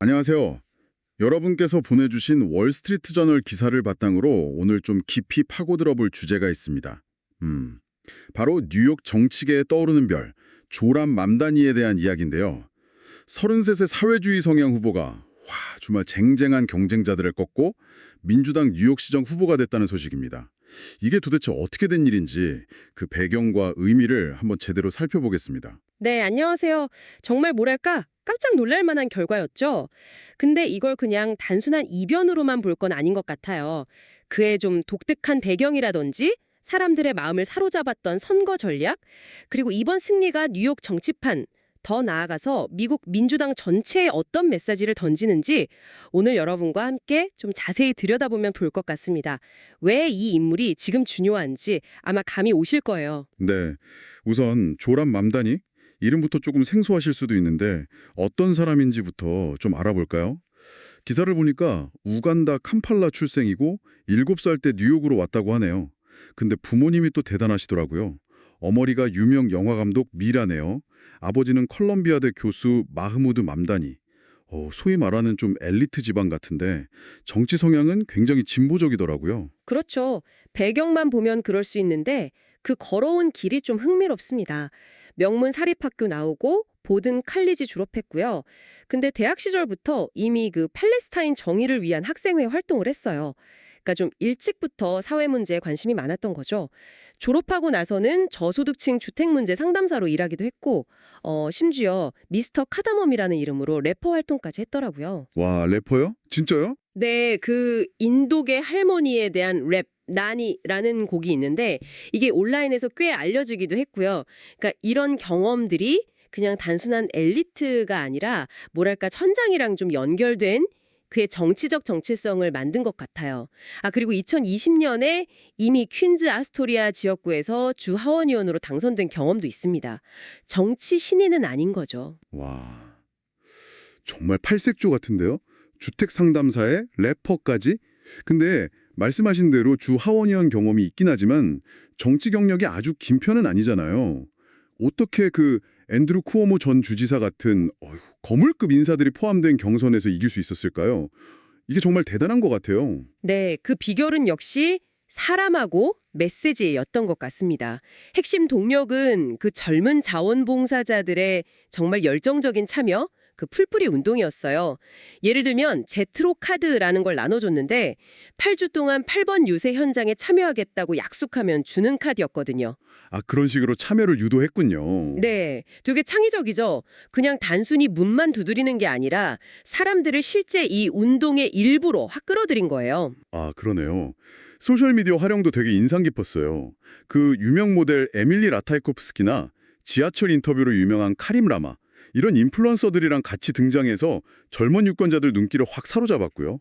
안녕하세요. 여러분께서 보내주신 월스트리트 저널 기사를 바탕으로 오늘 좀 깊이 파고들어 볼 주제가 있습니다. 바로 뉴욕 정치계에 떠오르는 별, 조람 맘다니에 대한 이야기인데요. 33세 사회주의 성향 후보가 정말 쟁쟁한 경쟁자들을 꺾고 민주당 뉴욕시정 후보가 됐다는 소식입니다. 이게 도대체 어떻게 된 일인지 그 배경과 의미를 한번 제대로 살펴보겠습니다. 네, 안녕하세요. 정말 뭐랄까? 깜짝 놀랄 만한 결과였죠. 근데 이걸 그냥 단순한 이변으로만 볼 건 아닌 것 같아요. 그의 좀 독특한 배경이라든지 사람들의 마음을 사로잡았던 선거 전략, 그리고 이번 승리가 뉴욕 정치판, 더 나아가서 미국 민주당 전체에 어떤 메시지를 던지는지 오늘 여러분과 함께 좀 자세히 들여다보면 볼 것 같습니다. 왜 이 인물이 지금 중요한지 아마 감이 오실 거예요. 네, 우선 조람 맘다니? 이름부터 조금 생소하실 수도 있는데 어떤 사람인지부터 좀 알아볼까요? 기사를 보니까 우간다 캄팔라 출생이고 7살 때 뉴욕으로 왔다고 하네요. 근데 부모님이 또 대단하시더라고요. 어머니가 유명 영화감독 미라네요. 아버지는 컬럼비아대 교수 마흐무드 맘다니. 소위 말하는 좀 엘리트 집안 같은데 정치 성향은 굉장히 진보적이더라고요. 그렇죠. 배경만 보면 그럴 수 있는데 그 걸어온 길이 좀 흥미롭습니다. 명문 사립학교 나오고 보든 칼리지 졸업했고요. 근데 대학 시절부터 이미 그 팔레스타인 정의를 위한 학생회 활동을 했어요. 그러니까 좀 일찍부터 사회 문제에 관심이 많았던 거죠. 졸업하고 나서는 저소득층 주택 문제 상담사로 일하기도 했고 심지어 미스터 카다멈이라는 이름으로 래퍼 활동까지 했더라고요. 와, 래퍼요? 진짜요? 네, 그 인도계 할머니에 대한 랩 나니라는 곡이 있는데 이게 온라인에서 꽤 알려지기도 했고요. 그러니까 이런 경험들이 그냥 단순한 엘리트가 아니라 뭐랄까 천장이랑 좀 연결된 그의 정치적 정체성을 만든 것 같아요. 그리고 2020년에 이미 퀸즈 아스토리아 지역구에서 주 하원의원으로 당선된 경험도 있습니다. 정치 신인은 아닌 거죠. 와, 정말 팔색조 같은데요? 주택 상담사에 래퍼까지? 근데 말씀하신 대로 주 하원의원 경험이 있긴 하지만 정치 경력이 아주 긴 편은 아니잖아요. 어떻게 그 앤드루 쿠오모 전 주지사 같은 거물급 인사들이 포함된 경선에서 이길 수 있었을까요? 이게 정말 대단한 것 같아요. 네, 그 비결은 역시 사람하고 메시지였던 것 같습니다. 핵심 동력은 그 젊은 자원봉사자들의 정말 열정적인 참여, 그 풀뿌리 운동이었어요. 예를 들면 제트로 카드라는 걸 나눠줬는데 8주 동안 8번 유세 현장에 참여하겠다고 약속하면 주는 카드였거든요. 그런 식으로 참여를 유도했군요. 네, 되게 창의적이죠. 그냥 단순히 문만 두드리는 게 아니라 사람들을 실제 이 운동의 일부로 확 끌어들인 거예요. 그러네요. 소셜미디어 활용도 되게 인상 깊었어요. 그 유명 모델 에밀리 라타이코프스키나 지하철 인터뷰로 유명한 카림 라마, 이런 인플루언서들이랑 같이 등장해서 젊은 유권자들 눈길을 확 사로잡았고요.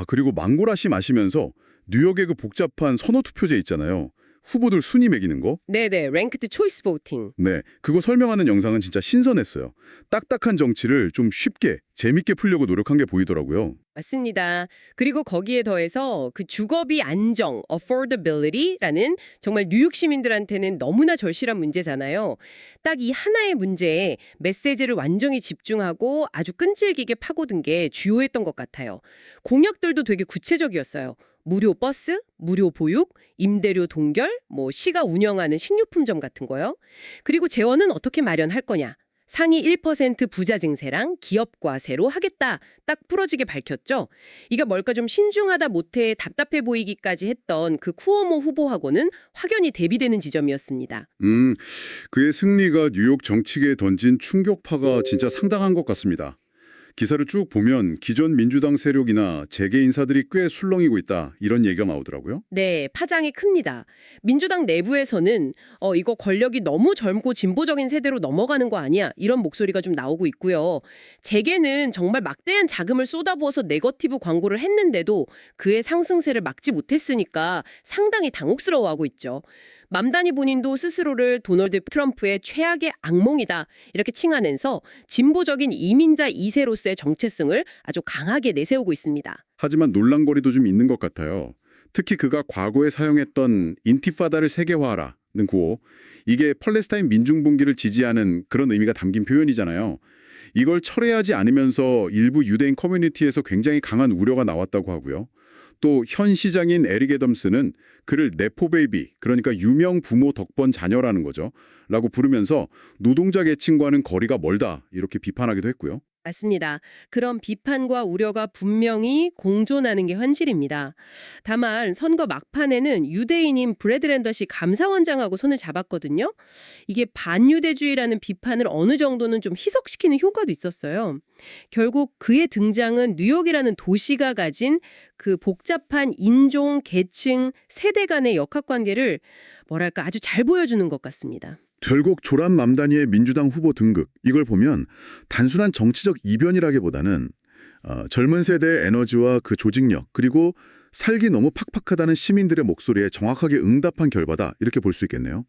그리고 망고라씨 마시면서 뉴욕의 그 복잡한 선호 투표제 있잖아요. 후보들 순위 매기는 거? 네네, 랭크드 초이스 보팅. 네, 그거 설명하는 영상은 진짜 신선했어요. 딱딱한 정치를 좀 쉽게, 재밌게 풀려고 노력한 게 보이더라고요. 맞습니다. 그리고 거기에 더해서 그 주거비 안정, affordability라는 정말 뉴욕 시민들한테는 너무나 절실한 문제잖아요. 딱 이 하나의 문제에 메시지를 완전히 집중하고 아주 끈질기게 파고든 게 주요했던 것 같아요. 공약들도 되게 구체적이었어요. 무료 버스, 무료 보육, 임대료 동결, 시가 운영하는 식료품점 같은 거요. 그리고 재원은 어떻게 마련할 거냐. 상위 1% 부자 증세랑 기업 과세로 하겠다. 딱 부러지게 밝혔죠. 이가 뭘까 좀 신중하다 못해 답답해 보이기까지 했던 그 쿠오모 후보하고는 확연히 대비되는 지점이었습니다. 그의 승리가 뉴욕 정치계에 던진 충격파가 진짜 상당한 것 같습니다. 기사를 쭉 보면 기존 민주당 세력이나 재계 인사들이 꽤 술렁이고 있다, 이런 얘기가 나오더라고요. 네, 파장이 큽니다. 민주당 내부에서는 이거 권력이 너무 젊고 진보적인 세대로 넘어가는 거 아니야? 이런 목소리가 좀 나오고 있고요. 재계는 정말 막대한 자금을 쏟아부어서 네거티브 광고를 했는데도 그의 상승세를 막지 못했으니까 상당히 당혹스러워하고 있죠. 맘다니 본인도 스스로를 도널드 트럼프의 최악의 악몽이다 이렇게 칭하면서 진보적인 이민자 2세로서의 정체성을 아주 강하게 내세우고 있습니다. 하지만 논란거리도 좀 있는 것 같아요. 특히 그가 과거에 사용했던 인티파다를 세계화하라는 구호. 이게 팔레스타인 민중분기를 지지하는 그런 의미가 담긴 표현이잖아요. 이걸 철회하지 않으면서 일부 유대인 커뮤니티에서 굉장히 강한 우려가 나왔다고 하고요. 또 현 시장인 에릭 애덤스는 그를 네포 베이비, 그러니까 유명 부모 덕번 자녀라는 거죠. 라고 부르면서 노동자 계층과는 거리가 멀다 이렇게 비판하기도 했고요. 맞습니다. 그런 비판과 우려가 분명히 공존하는 게 현실입니다. 다만 선거 막판에는 유대인인 브래드 랜더시 감사원장하고 손을 잡았거든요. 이게 반유대주의라는 비판을 어느 정도는 좀 희석시키는 효과도 있었어요. 결국 그의 등장은 뉴욕이라는 도시가 가진 그 복잡한 인종, 계층, 세대 간의 역학관계를 뭐랄까 아주 잘 보여주는 것 같습니다. 결국 조란 맘다니의 민주당 후보 등극 이걸 보면 단순한 정치적 이변이라기보다는 젊은 세대의 에너지와 그 조직력 그리고 살기 너무 팍팍하다는 시민들의 목소리에 정확하게 응답한 결과다 이렇게 볼 수 있겠네요.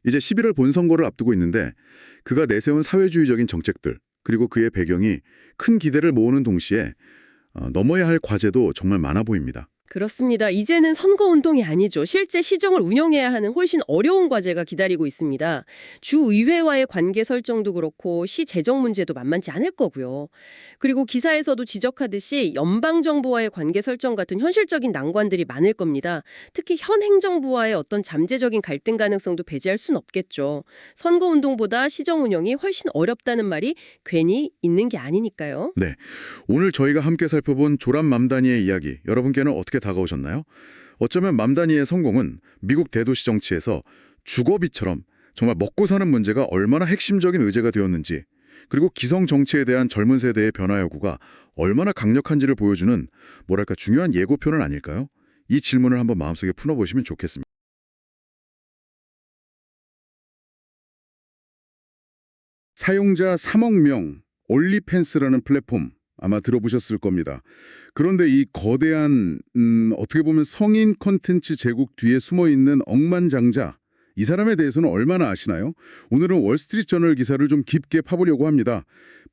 이제 11월 본선거를 앞두고 있는데 그가 내세운 사회주의적인 정책들 그리고 그의 배경이 큰 기대를 모으는 동시에 넘어야 할 과제도 정말 많아 보입니다. 그렇습니다. 이제는 선거운동이 아니죠. 실제 시정을 운영해야 하는 훨씬 어려운 과제가 기다리고 있습니다. 주의회와의 관계 설정도 그렇고 시 재정 문제도 만만치 않을 거고요. 그리고 기사에서도 지적하듯이 연방정부와의 관계 설정 같은 현실적인 난관들이 많을 겁니다. 특히 현 행정부와의 어떤 잠재적인 갈등 가능성도 배제할 순 없겠죠. 선거운동보다 시정 운영이 훨씬 어렵다는 말이 괜히 있는 게 아니니까요. 네, 오늘 저희가 함께 살펴본 조란 맘다니의 이야기 여러분께는 어떻게 다가오셨나요? 어쩌면 맘다니의 성공은 미국 대도시 정치에서 주거비처럼 정말 먹고 사는 문제가 얼마나 핵심적인 의제가 되었는지 그리고 기성 정치에 대한 젊은 세대의 변화 여부가 얼마나 강력한지를 보여주는 뭐랄까 중요한 예고편은 아닐까요? 이 질문을 한번 마음속에 풀어보시면 좋겠습니다. 사용자 3억 명 올리팬스라는 플랫폼 아마 들어보셨을 겁니다. 그런데 이 거대한 어떻게 보면 성인 콘텐츠 제국 뒤에 숨어있는 억만장자 이 사람에 대해서는 얼마나 아시나요? 오늘은 월스트리트저널 기사를 좀 깊게 파보려고 합니다.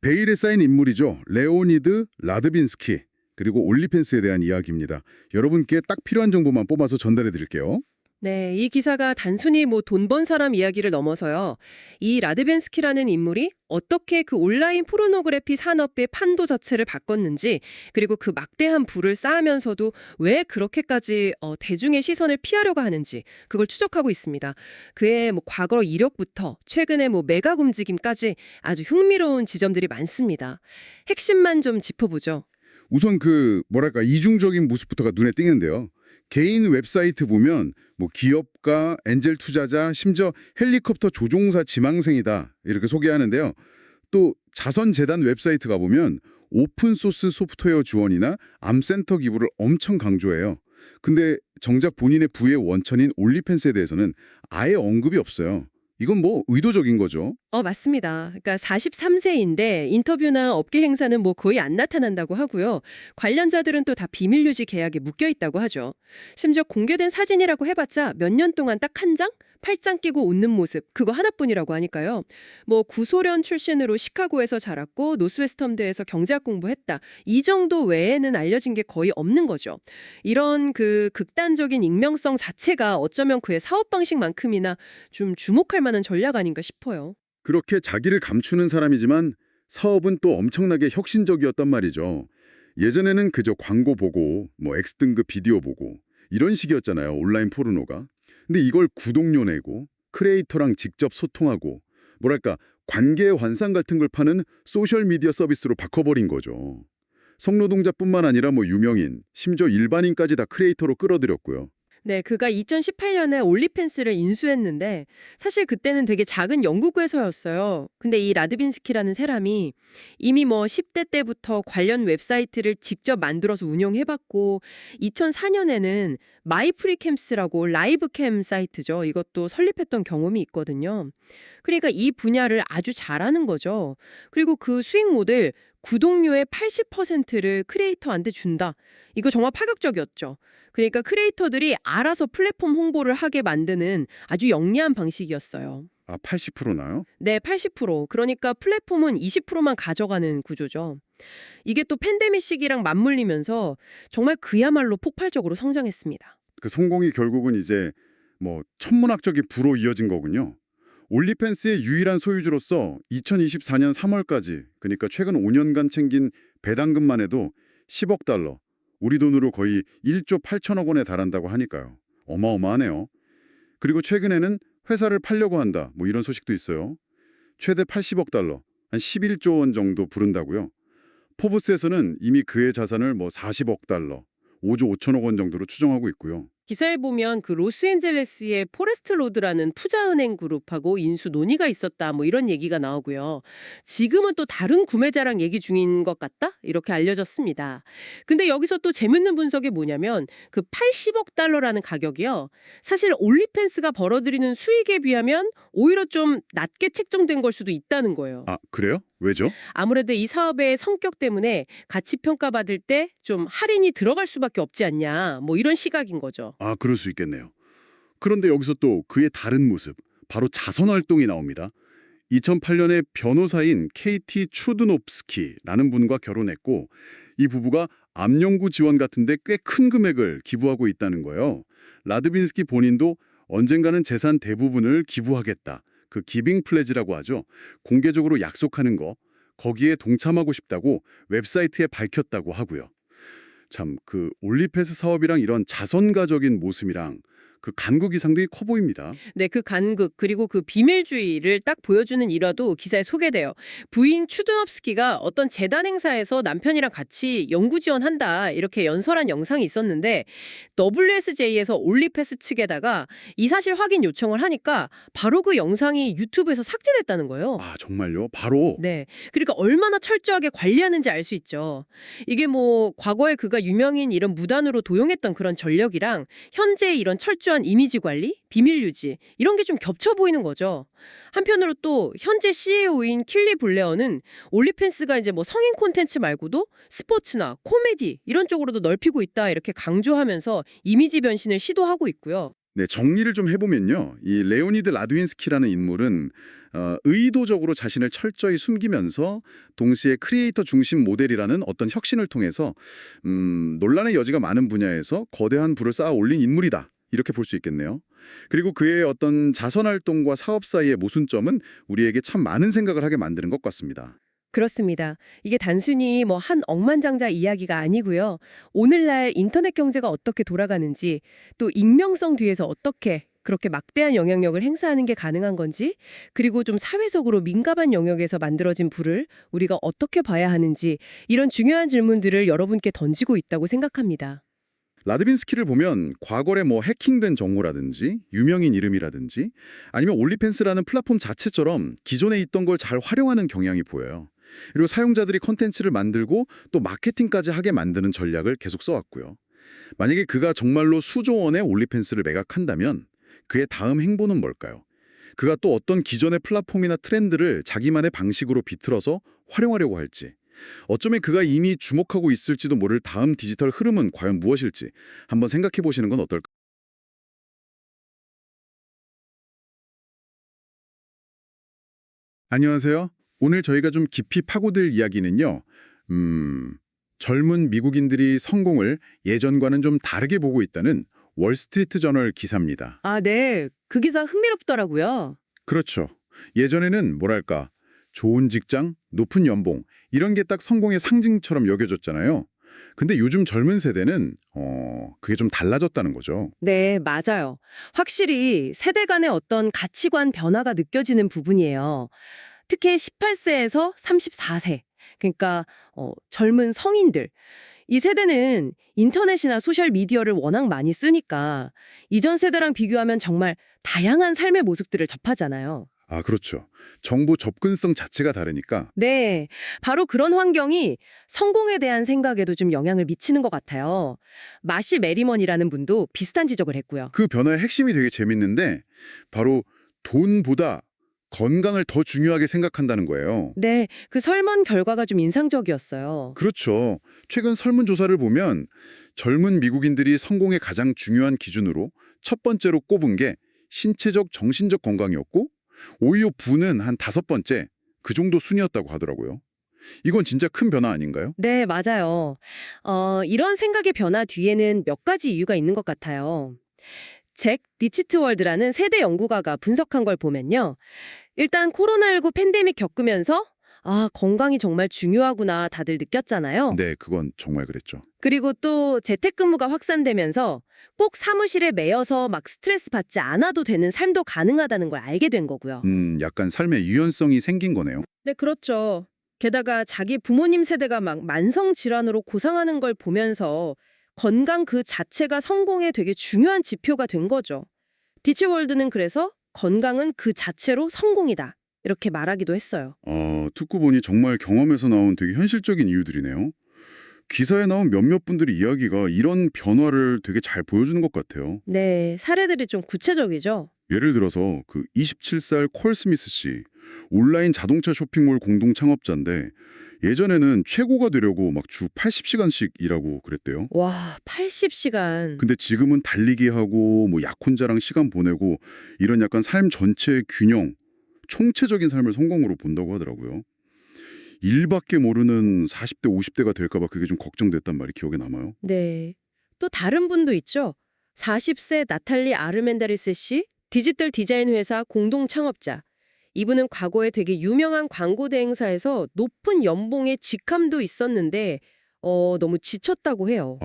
베일에 쌓인 인물이죠. 레오니드 라드빈스키 그리고 올리팬스에 대한 이야기입니다. 여러분께 딱 필요한 정보만 뽑아서 전달해 드릴게요. 네, 이 기사가 단순히 뭐 돈 번 사람 이야기를 넘어서요. 이 라드벤스키라는 인물이 어떻게 그 온라인 포르노그래피 산업의 판도 자체를 바꿨는지 그리고 그 막대한 부를 쌓으면서도 왜 그렇게까지 대중의 시선을 피하려고 하는지 그걸 추적하고 있습니다. 그의 뭐 과거 이력부터 최근의 뭐 매각 움직임까지 아주 흥미로운 지점들이 많습니다. 핵심만 좀 짚어보죠. 우선 그 뭐랄까 이중적인 모습부터가 눈에 띄는데요. 개인 웹사이트 보면 뭐 기업가, 엔젤 투자자, 심지어 헬리콥터 조종사 지망생이다 이렇게 소개하는데요. 또 자선재단 웹사이트 가보면 오픈소스 소프트웨어 지원이나 암센터 기부를 엄청 강조해요. 근데 정작 본인의 부의 원천인 올리팬스에 대해서는 아예 언급이 없어요. 이건 뭐 의도적인 거죠. 맞습니다. 그러니까 43세인데 인터뷰나 업계 행사는 뭐 거의 안 나타난다고 하고요. 관련자들은 또 다 비밀 유지 계약에 묶여 있다고 하죠. 심지어 공개된 사진이라고 해봤자 몇 년 동안 딱 한 장? 팔짱 끼고 웃는 모습 그거 하나뿐이라고 하니까요. 뭐 구소련 출신으로 시카고에서 자랐고 노스웨스턴대에서 경제학 공부했다. 이 정도 외에는 알려진 게 거의 없는 거죠. 이런 그 극단적인 익명성 자체가 어쩌면 그의 사업 방식만큼이나 좀 주목할 만한 전략 아닌가 싶어요. 그렇게 자기를 감추는 사람이지만 사업은 또 엄청나게 혁신적이었단 말이죠. 예전에는 그저 광고 보고 뭐 X등급 비디오 보고 이런 식이었잖아요. 온라인 포르노가. 근데 이걸 구독료 내고 크리에이터랑 직접 소통하고 뭐랄까 관계 환상 같은 걸 파는 소셜미디어 서비스로 바꿔버린 거죠. 성노동자뿐만 아니라 뭐 유명인, 심지어 일반인까지 다 크리에이터로 끌어들였고요. 네, 그가 2018년에 올리팬스를 인수했는데 사실 그때는 되게 작은 영국 회사였어요. 근데 이 라드빈스키라는 사람이 이미 뭐 10대 때부터 관련 웹사이트를 직접 만들어서 운영해봤고 2004년에는 마이프리캠스라고 라이브캠 사이트죠. 이것도 설립했던 경험이 있거든요. 그러니까 이 분야를 아주 잘하는 거죠. 그리고 그 수익 모델 구독료의 80%를 크리에이터한테 준다. 이거 정말 파격적이었죠. 그러니까 크리에이터들이 알아서 플랫폼 홍보를 하게 만드는 아주 영리한 방식이었어요. 아, 80%나요? 네, 80%. 그러니까 플랫폼은 20%만 가져가는 구조죠. 이게 또 팬데믹 시기랑 맞물리면서 정말 그야말로 폭발적으로 성장했습니다. 그 성공이 결국은 이제 뭐 천문학적인 부로 이어진 거군요. 올리펜스의 유일한 소유주로서 2024년 3월까지, 그러니까 최근 5년간 챙긴 배당금만 해도 10억 달러, 우리 돈으로 거의 1조 8천억 원에 달한다고 하니까요. 어마어마하네요. 그리고 최근에는 회사를 팔려고 한다, 뭐 이런 소식도 있어요. 최대 80억 달러, 한 11조 원 정도 부른다고요. 포브스에서는 이미 그의 자산을 뭐 40억 달러, 5조 5천억 원 정도로 추정하고 있고요. 기사에 보면 그 로스앤젤레스의 포레스트 로드라는 투자은행 그룹하고 인수 논의가 있었다 뭐 이런 얘기가 나오고요. 지금은 또 다른 구매자랑 얘기 중인 것 같다? 이렇게 알려졌습니다. 근데 여기서 또 재밌는 분석이 뭐냐면 그 80억 달러라는 가격이요. 사실 올리펜스가 벌어들이는 수익에 비하면 오히려 좀 낮게 책정된 걸 수도 있다는 거예요. 아, 그래요? 왜죠? 아무래도 이 사업의 성격 때문에 가치 평가받을 때 좀 할인이 들어갈 수밖에 없지 않냐 뭐 이런 시각인 거죠. 아, 그럴 수 있겠네요. 그런데 여기서 또 그의 다른 모습, 바로 자선 활동이 나옵니다. 2008년에 변호사인 KT 추드노프스키라는 분과 결혼했고 이 부부가 암 연구 지원 같은데 꽤 큰 금액을 기부하고 있다는 거예요. 라드빈스키 본인도 언젠가는 재산 대부분을 기부하겠다. 그 기빙 플레지라고 하죠. 공개적으로 약속하는 거, 거기에 동참하고 싶다고 웹사이트에 밝혔다고 하고요. 참, 그 올리페스 사업이랑 이런 자선가적인 모습이랑 그 간극이 상당히 커 보입니다. 네, 그 간극 그리고 그 비밀주의를 딱 보여주는 일화도 기사에 소개돼요. 부인 추드nov스키가 어떤 재단 행사에서 남편이랑 같이 연구 지원한다 이렇게 연설한 영상이 있었는데 WSJ에서 올리페스 측에다가 이 사실 확인 요청을 하니까 바로 그 영상이 유튜브에서 삭제됐다는 거예요. 아, 정말요? 바로? 네. 그러니까 얼마나 철저하게 관리하는지 알 수 있죠. 이게 뭐 과거에 그가 유명인 이런 무단으로 도용했던 그런 전력이랑 현재의 이런 철저한 이미지 관리, 비밀 유지 이런 게 좀 겹쳐 보이는 거죠. 한편으로 또 현재 CEO인 킬리 블레어는 올리펜스가 이제 뭐 성인 콘텐츠 말고도 스포츠나 코미디 이런 쪽으로도 넓히고 있다 이렇게 강조하면서 이미지 변신을 시도하고 있고요. 네, 정리를 좀 해보면요. 이 레오니드 라드윈스키라는 인물은 의도적으로 자신을 철저히 숨기면서 동시에 크리에이터 중심 모델이라는 어떤 혁신을 통해서 논란의 여지가 많은 분야에서 거대한 부를 쌓아 올린 인물이다. 이렇게 볼 수 있겠네요. 그리고 그의 어떤 자선활동과 사업 사이의 모순점은 우리에게 참 많은 생각을 하게 만드는 것 같습니다. 그렇습니다. 이게 단순히 뭐 한 억만장자 이야기가 아니고요. 오늘날 인터넷 경제가 어떻게 돌아가는지, 또 익명성 뒤에서 어떻게 그렇게 막대한 영향력을 행사하는 게 가능한 건지, 그리고 좀 사회적으로 민감한 영역에서 만들어진 부를 우리가 어떻게 봐야 하는지 이런 중요한 질문들을 여러분께 던지고 있다고 생각합니다. 라드빈스키를 보면 과거에 뭐 해킹된 정보라든지 유명인 이름이라든지 아니면 올리펜스라는 플랫폼 자체처럼 기존에 있던 걸 잘 활용하는 경향이 보여요. 그리고 사용자들이 컨텐츠를 만들고 또 마케팅까지 하게 만드는 전략을 계속 써왔고요. 만약에 그가 정말로 수조 원의 올리펜스를 매각한다면 그의 다음 행보는 뭘까요? 그가 또 어떤 기존의 플랫폼이나 트렌드를 자기만의 방식으로 비틀어서 활용하려고 할지, 어쩌면 그가 이미 주목하고 있을지도 모를 다음 디지털 흐름은 과연 무엇일지 한번 생각해 보시는 건 어떨까요? 안녕하세요. 오늘 저희가 좀 깊이 파고들 이야기는요. 젊은 미국인들이 성공을 예전과는 좀 다르게 보고 있다는 월스트리트 저널 기사입니다. 아, 네. 그 기사 흥미롭더라고요. 그렇죠. 예전에는 뭐랄까 좋은 직장, 높은 연봉 이런 게 딱 성공의 상징처럼 여겨졌잖아요. 근데 요즘 젊은 세대는 그게 좀 달라졌다는 거죠. 네, 맞아요. 확실히 세대 간의 어떤 가치관 변화가 느껴지는 부분이에요. 특히 18세에서 34세, 그러니까 젊은 성인들. 이 세대는 인터넷이나 소셜미디어를 워낙 많이 쓰니까 이전 세대랑 비교하면 정말 다양한 삶의 모습들을 접하잖아요. 아, 그렇죠. 정보 접근성 자체가 다르니까. 네, 바로 그런 환경이 성공에 대한 생각에도 좀 영향을 미치는 것 같아요. 마시 메리먼이라는 분도 비슷한 지적을 했고요. 그 변화의 핵심이 되게 재밌는데 바로 돈보다 건강을 더 중요하게 생각한다는 거예요. 네, 그 설문 결과가 좀 인상적이었어요. 그렇죠. 최근 설문조사를 보면 젊은 미국인들이 성공의 가장 중요한 기준으로 첫 번째로 꼽은 게 신체적, 정신적 건강이었고 오히려 부는 한 5번째 그 정도 순이었다고 하더라고요. 이건 진짜 큰 변화 아닌가요? 네, 맞아요. 이런 생각의 변화 뒤에는 몇 가지 이유가 있는 것 같아요. 잭 디치트월드라는 세대 연구가가 분석한 걸 보면요. 일단 코로나19 팬데믹 겪으면서 건강이 정말 중요하구나 다들 느꼈잖아요. 네, 그건 정말 그랬죠. 그리고 또 재택근무가 확산되면서 꼭 사무실에 매여서 막 스트레스 받지 않아도 되는 삶도 가능하다는 걸 알게 된 거고요. 약간 삶의 유연성이 생긴 거네요. 네, 그렇죠. 게다가 자기 부모님 세대가 막 만성 질환으로 고생하는 걸 보면서 건강 그 자체가 성공에 되게 중요한 지표가 된 거죠. 디치월드는 그래서 건강은 그 자체로 성공이다. 이렇게 말하기도 했어요. 듣고 보니 정말 경험에서 나온 되게 현실적인 이유들이네요. 기사에 나온 몇몇 분들의 이야기가 이런 변화를 되게 잘 보여주는 것 같아요. 네, 사례들이 좀 구체적이죠. 예를 들어서 그 27살 콜 스미스 씨, 온라인 자동차 쇼핑몰 공동 창업자인데 예전에는 최고가 되려고 막 주 80시간씩 일하고 그랬대요. 와, 80시간. 근데 지금은 달리기 하고 뭐 약혼자랑 시간 보내고 이런 약간 삶 전체의 균형, 총체적인 삶을 성공으로 본다고 하더라고요. 일밖에 모르는 40대, 50대가 될까 봐 그게 좀 걱정됐단 말이 기억에 남아요. 네. 또 다른 분도 있죠. 40세 나탈리 아르멘다리스 씨, 디지털 디자인 회사 공동 창업자. 이분은 과거에 되게 유명한 광고 대행사에서 높은 연봉에 직함도 있었는데 너무 지쳤다고 해요.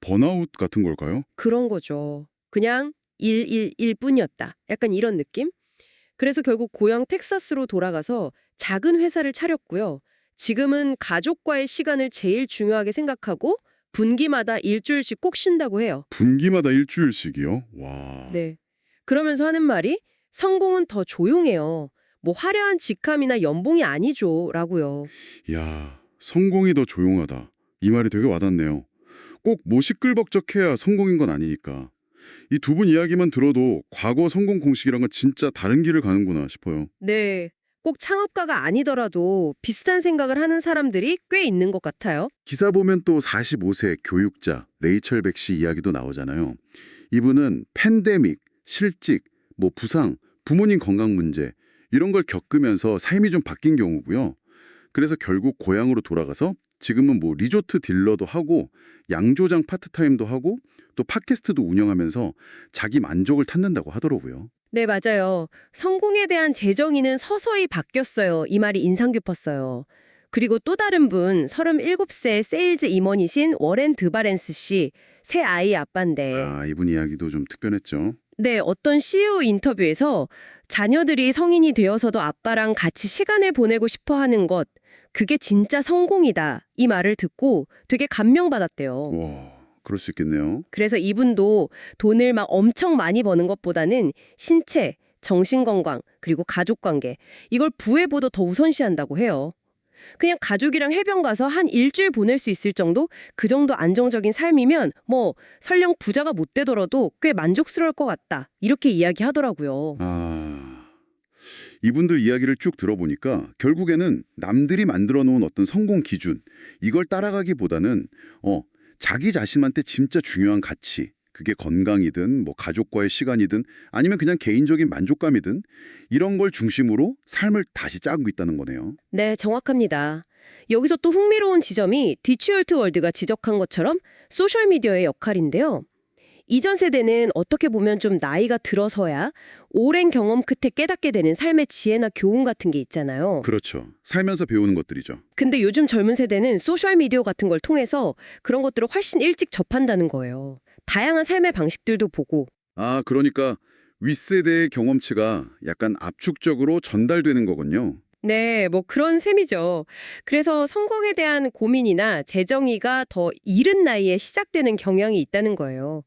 번아웃 같은 걸까요? 그런 거죠. 그냥 일 뿐이었다. 약간 이런 느낌? 그래서 결국 고향 텍사스로 돌아가서 작은 회사를 차렸고요. 지금은 가족과의 시간을 제일 중요하게 생각하고 분기마다 일주일씩 꼭 쉰다고 해요. 분기마다 일주일씩이요? 와. 네. 그러면서 하는 말이 성공은 더 조용해요. 뭐 화려한 직함이나 연봉이 아니죠. 라고요. 야, 성공이 더 조용하다. 이 말이 되게 와닿네요. 꼭 뭐 시끌벅적해야 성공인 건 아니니까. 이 두 분 이야기만 들어도 과거 성공 공식이랑은 진짜 다른 길을 가는구나 싶어요. 네. 꼭 창업가가 아니더라도 비슷한 생각을 하는 사람들이 꽤 있는 것 같아요. 기사 보면 또 45세 교육자 레이첼 백 씨 이야기도 나오잖아요. 이분은 팬데믹, 실직, 뭐 부상, 부모님 건강 문제 이런 걸 겪으면서 삶이 좀 바뀐 경우고요. 그래서 결국 고향으로 돌아가서 지금은 뭐 리조트 딜러도 하고 양조장 파트타임도 하고 또 팟캐스트도 운영하면서 자기 만족을 찾는다고 하더라고요. 네, 맞아요. 성공에 대한 재정의는 서서히 바뀌었어요. 이 말이 인상 깊었어요. 그리고 또 다른 분, 37세 세일즈 임원이신 워렌 드바렌스 씨, 새 아이 아빠인데. 이분 이야기도 좀 특별했죠. 네, 어떤 CEO 인터뷰에서 자녀들이 성인이 되어서도 아빠랑 같이 시간을 보내고 싶어 하는 것, 그게 진짜 성공이다. 이 말을 듣고 되게 감명받았대요. 와, 그럴 수 있겠네요. 그래서 이분도 돈을 막 엄청 많이 버는 것보다는 신체, 정신건강, 그리고 가족관계, 이걸 부해보다 더 우선시한다고 해요. 그냥 가족이랑 해변 가서 한 일주일 보낼 수 있을 정도? 그 정도 안정적인 삶이면 뭐 설령 부자가 못 되더라도 꽤 만족스러울 것 같다. 이렇게 이야기하더라고요. 이분들 이야기를 쭉 들어보니까 결국에는 남들이 만들어 놓은 어떤 성공 기준, 이걸 따라가기보다는 자기 자신한테 진짜 중요한 가치, 그게 건강이든 뭐 가족과의 시간이든 아니면 그냥 개인적인 만족감이든 이런 걸 중심으로 삶을 다시 짜고 있다는 거네요. 네, 정확합니다. 여기서 또 흥미로운 지점이 디치월트 월드가 지적한 것처럼 소셜미디어의 역할인데요. 이전 세대는 어떻게 보면 좀 나이가 들어서야 오랜 경험 끝에 깨닫게 되는 삶의 지혜나 교훈 같은 게 있잖아요. 그렇죠. 살면서 배우는 것들이죠. 근데 요즘 젊은 세대는 소셜미디어 같은 걸 통해서 그런 것들을 훨씬 일찍 접한다는 거예요. 다양한 삶의 방식들도 보고. 그러니까 윗세대의 경험치가 약간 압축적으로 전달되는 거군요. 네, 뭐 그런 셈이죠. 그래서 성공에 대한 고민이나 재정의가 더 이른 나이에 시작되는 경향이 있다는 거예요.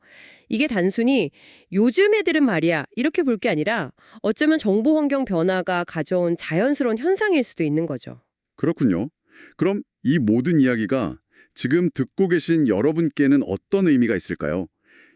이게 단순히 요즘 애들은 말이야 이렇게 볼 게 아니라 어쩌면 정보 환경 변화가 가져온 자연스러운 현상일 수도 있는 거죠. 그렇군요. 그럼 이 모든 이야기가 지금 듣고 계신 여러분께는 어떤 의미가 있을까요?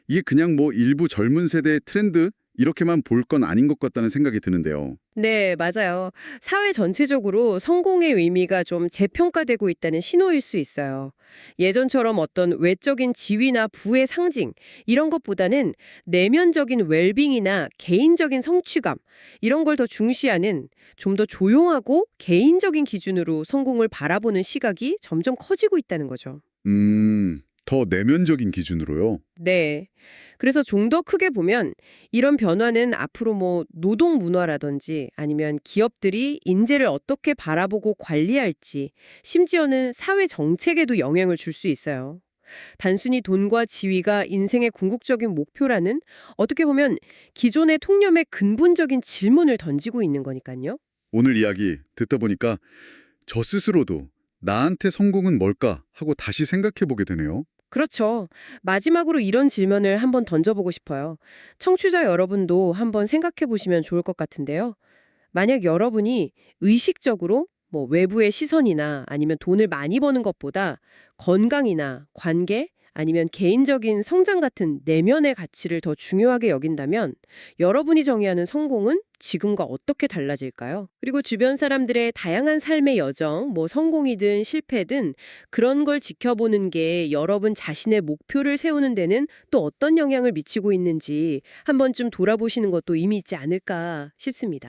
이게 그냥 뭐 일부 젊은 세대의 트렌드 이렇게만 볼 건 아닌 것 같다는 생각이 드는데요. 네, 맞아요. 사회 전체적으로 성공의 의미가 좀 재평가되고 있다는 신호일 수 있어요. 예전처럼 어떤 외적인 지위나 부의 상징, 이런 것보다는 내면적인 웰빙이나 개인적인 성취감, 이런 걸 더 중시하는 좀 더 조용하고 개인적인 기준으로 성공을 바라보는 시각이 점점 커지고 있다는 거죠. 더 내면적인 기준으로요. 네. 그래서 좀 더 크게 보면 이런 변화는 앞으로 뭐 노동 문화라든지 아니면 기업들이 인재를 어떻게 바라보고 관리할지, 심지어는 사회 정책에도 영향을 줄 수 있어요. 단순히 돈과 지위가 인생의 궁극적인 목표라는, 어떻게 보면 기존의 통념의 근본적인 질문을 던지고 있는 거니까요. 오늘 이야기 듣다 보니까 저 스스로도 나한테 성공은 뭘까 하고 다시 생각해 보게 되네요. 그렇죠. 마지막으로 이런 질문을 한번 던져보고 싶어요. 청취자 여러분도 한번 생각해 보시면 좋을 것 같은데요. 만약 여러분이 의식적으로 뭐 외부의 시선이나 아니면 돈을 많이 버는 것보다 건강이나 관계 아니면 개인적인 성장 같은 내면의 가치를 더 중요하게 여긴다면 여러분이 정의하는 성공은 지금과 어떻게 달라질까요? 그리고 주변 사람들의 다양한 삶의 여정, 뭐 성공이든 실패든 그런 걸 지켜보는 게 여러분 자신의 목표를 세우는 데는 또 어떤 영향을 미치고 있는지 한번쯤 돌아보시는 것도 의미 있지 않을까 싶습니다.